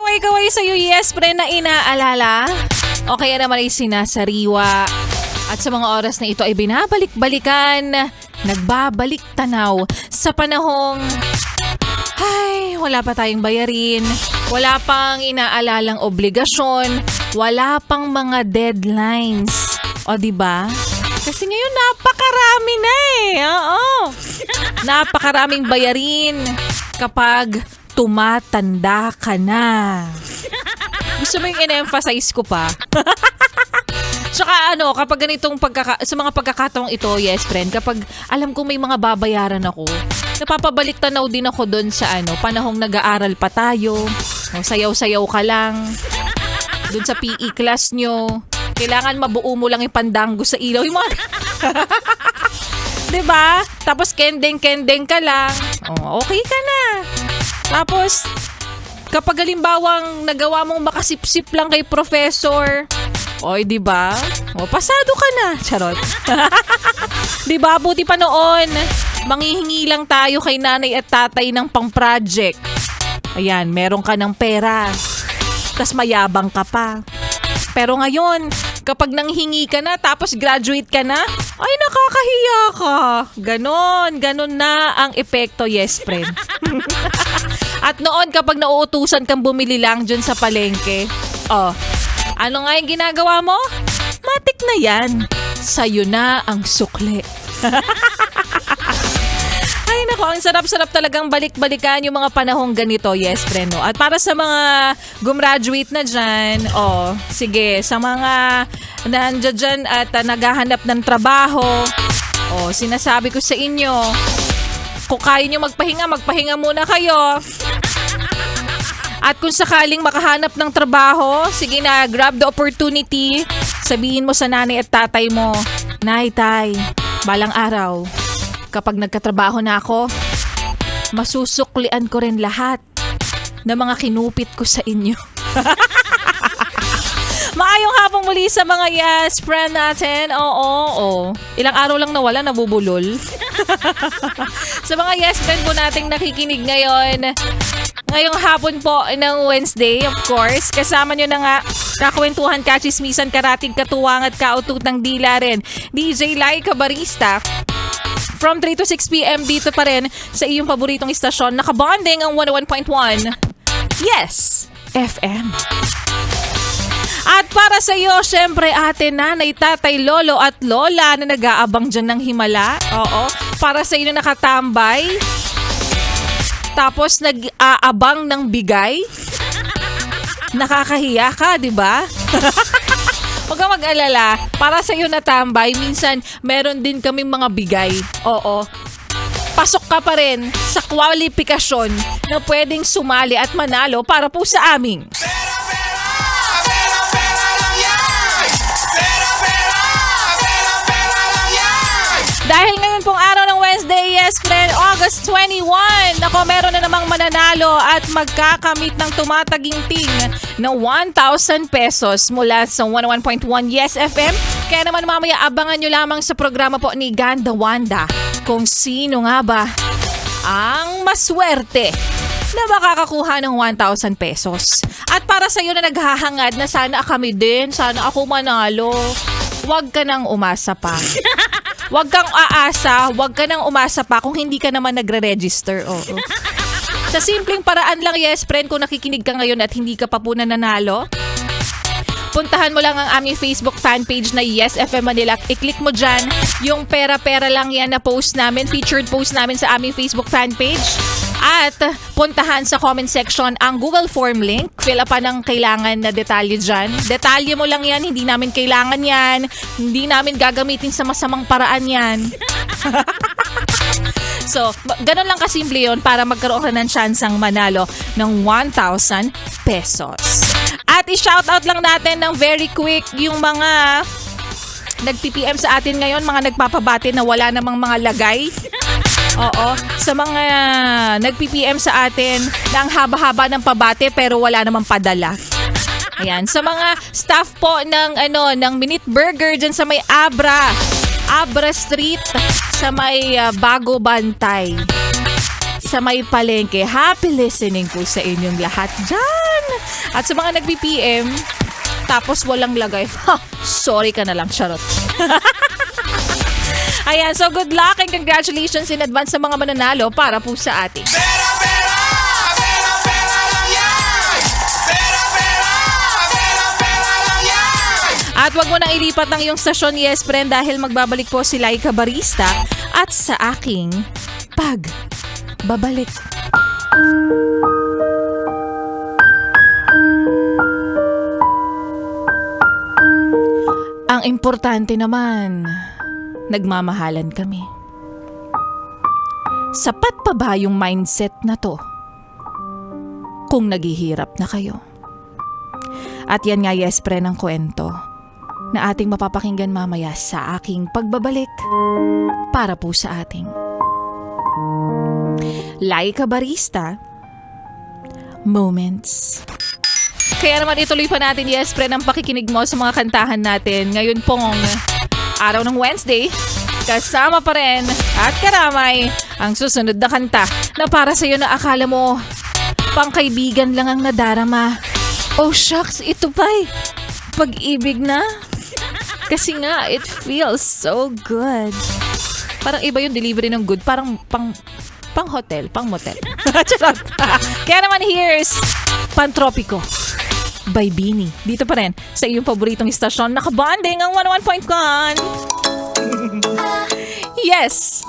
kaway-kaway sa'yo, yes, pre, na inaalala? O kaya naman ay sinasariwa. At sa mga oras na ito ay binabalik-balikan, nagbabalik tanaw sa panahong, ay, wala pa tayong bayarin, wala pang inaalalang obligasyon, wala pang mga deadlines. O diba? Kasi ngayon napakarami na eh. Oo. Napakaraming bayarin kapag tumatanda ka na. Gusto mo yung in-emphasize ko pa? Tsaka kapag ganitong sa mga pagkakataong ito, yes friend, kapag alam kong may mga babayaran ako, napapabalik tanaw din ako doon sa panahong nag-aaral pa tayo, sayaw-sayaw ka lang, doon sa PE class nyo, kailangan mabuo mo lang yung pandango sa ilaw, yung mga diba? Tapos kendeng-kendeng ka lang, okay ka na. Tapos, kapag halimbawang nagawa mong makasipsip lang kay professor, oy, di ba? Pasado ka na. Charot. Di ba? Buti pa noon, manghihingi lang tayo kay nanay at tatay ng pang-project. Ayan, meron ka ng pera. Tas mayabang ka pa. Pero ngayon, kapag nanghingi ka na tapos graduate ka na, ay nakakahiya ka. Ganon na ang epekto, yes friend. At noon kapag nauutusan kang bumili lang dyan sa palengke, ano nga yung ginagawa mo? Matik na yan. Sa'yo na ang sukle. Ay nako, ang sarap-sarap talagang balik-balikan yung mga panahong ganito, yes friend. No? At para sa mga gumraduate na dyan, sige, sa mga nandiyan dyan at naghahanap ng trabaho, sinasabi ko sa inyo, kung kaya nyo magpahinga muna kayo. At kung sakaling makahanap ng trabaho, sige na, grab the opportunity. Sabihin mo sa nanay at tatay mo, Nay, Tay, balang araw, kapag nagkatrabaho na ako, masusuklian ko rin lahat ng mga kinupit ko sa inyo. Maayong hapong muli sa mga yes friend natin. Oo. Ilang araw lang nawala, nabubulol. Sa mga yes friend po nating nakikinig ngayon, ngayong hapon po ng Wednesday, of course, kasama nyo na nga kakwentuhan, kachismisan, karating, katuwang at kautot ng dila rin. DJ Laika Barista. From 3 to 6 p.m. dito pa rin sa iyong paboritong istasyon. Nakabonding ang 101.1 Yes FM. At para sa iyo, syempre ate, nanay, tatay, lolo at lola na nag-aabang dyan ng himala. Oo. Para sa iyo na nakatambay. Tapos nag-aabang ng bigay. Nakakahiya ka, di ba? Huwag kang mag-alala. Para sa iyo na tambay, minsan meron din kaming mga bigay. Oo. Pasok ka pa rin sa kwalifikasyon na pwedeng sumali at manalo para po sa aming dahil ngayon pong araw ng Wednesday, yes friend, August 21. Ako, meron na namang mananalo at magkakamit ng tumataginting na 1,000 pesos mula sa 101.1 Yes FM. Kaya naman mamaya abangan nyo lamang sa programa po ni Ganda Wanda kung sino nga ba ang maswerte na makakakuha ng 1,000 pesos. At para sa iyo na naghahangad na sana kami din, sana ako manalo, huwag ka nang umasa pa. Huwag kang aasa, huwag ka nang umasa pa kung hindi ka naman nagre-register. Oo. Sa simpleng paraan lang, yes friend, kung nakikinig ka ngayon at hindi ka pa po nananalo, puntahan mo lang ang aming Facebook fan page na Yes FM Manila. I-click mo dyan yung pera-pera lang yan na post namin, featured post namin sa aming Facebook fan page. At puntahan sa comment section ang Google Form link. Fill up pa ng kailangan na detalye dyan. Detalye mo lang yan, hindi namin kailangan yan. Hindi namin gagamitin sa masamang paraan yan. So, ganun lang kasimple yun para magkaroon ka ng tsansang manalo ng 1,000 pesos. At i-shoutout lang natin ng very quick yung mga nag-PPM sa atin ngayon, mga nagpapabati na wala namang mga lagay. Oo, sa mga nag-PPM sa atin na ang haba-haba ng pabate pero wala namang padala. Ayan, sa mga staff po ng Minute Burger dyan sa may Abra Street, sa may Bago Bantay. sa may palengke. Happy listening po sa inyong lahat dyan. At sa mga nag-BPM, tapos walang lagay, sorry ka na lang, charot. Ayan, so good luck and congratulations in advance sa mga mananalo para po sa ating. Pera, pera! Pera, pera lang yan! Pera, pera! Pera, pera lang yan! At wag mo nang ilipat ng iyong stasyon, yes friend, dahil magbabalik po si Laika Barista at sa aking pagbabalik. Ang importante naman, nagmamahalan kami. Sapat pa ba yung mindset na to kung naghihirap na kayo? At yan nga, yes pre, ng kwento na ating mapapakinggan mamaya sa aking pagbabalik para po sa ating Laika Barista Moments. Kaya naman ituloy pa natin, yes pre, ng pakikinig mo sa mga kantahan natin. Ngayon pong araw ng Wednesday, kasama pa rin at karamay ang susunod na kanta na para sa'yo na akala mo pangkaibigan lang ang nadarama. Oh shucks, ito pa'y pag-ibig na. Kasi nga, it feels so good. Parang iba yung delivery ng good. Parang pang hotel, pang motel. Charot. Kaya naman here's Pantropiko by Beanie. Dito pa rin sa iyong paboritong istasyon. Nakabanding ang 101.1. Yes!